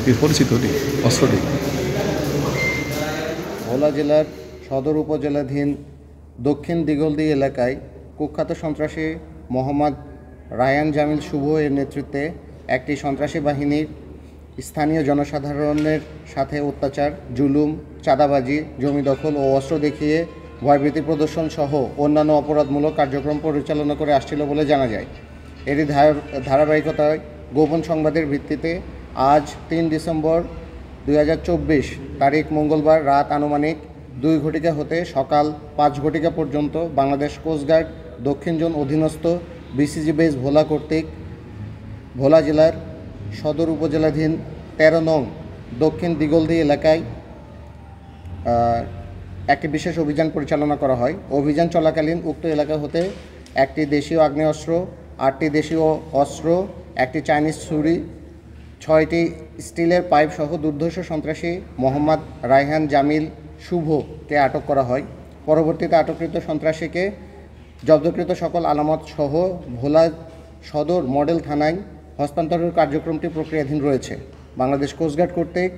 কি পরিচিত অস্ত্রটি? ভোলা জেলার সদর উপজেলাধীন দক্ষিণ দিগলদি এলাকায় কুখ্যাত সন্ত্রাসী মোহাম্মদ রায়ান জামিল শুভ এর নেতৃত্বে একটি সন্ত্রাসী বাহিনীর স্থানীয় জনসাধারণের সাথে অত্যাচার, জুলুম, চাঁদাবাজি, জমি দখল ও অস্ত্র দেখিয়ে ভয়ভীতি প্রদর্শন সহ অন্যান্য অপরাধমূলক কার্যক্রম পরিচালনা করে আসছিল বলে জানা যায়। এরই ধারাবাহিকতায় গোপন সংবাদের ভিত্তিতে আজ 3 ডিসেম্বর 2024 তারিখ মঙ্গলবার রাত আনুমানিক 2 ঘটিকা হতে সকাল 5 ঘটিকা পর্যন্ত বাংলাদেশ কোস্টগার্ড দক্ষিণ জোন অধীনস্থ বিসিজি বেস ভোলা কর্তৃক ভোলা জেলার সদর উপজেলাধীন 13 নং দক্ষিণ দিগলদি এলাকায় একটি বিশেষ অভিযান পরিচালনা করা হয়। অভিযান চলাকালীন উক্ত এলাকা হতে একটি দেশীয় আগ্নেয়াস্ত্র, 8টি দেশীয় অস্ত্র, একটি চাইনিজ ছুরি, 6টি স্টিলের পাইপ সহ দুর্ধর্ষ সন্ত্রাসী মোহাম্মদ রায়হান জামিল শুভকে আটক করা হয়। পরবর্তীতে আটককৃত সন্ত্রাসীকে জব্দকৃত সকল আলামত সহ ভোলা সদর মডেল থানায় হস্তান্তরের কার্যক্রমটি প্রক্রিয়াধীন রয়েছে। বাংলাদেশ কোস্টগার্ড কর্তৃক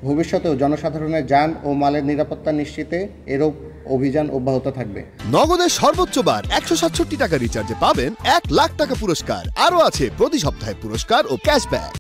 ভবিষ্যতেও জনসাধারণের যান ও মালের নিরাপত্তা নিশ্চিতে এরূপ অভিযান অব্যাহত থাকবে। নগদের সর্বোচ্চ বার 167 টাকা রিচার্জে পাবেন 1 লাখ টাকা পুরস্কার। আরও আছে প্রতি সপ্তাহে পুরস্কার ও ক্যাশব্যাক।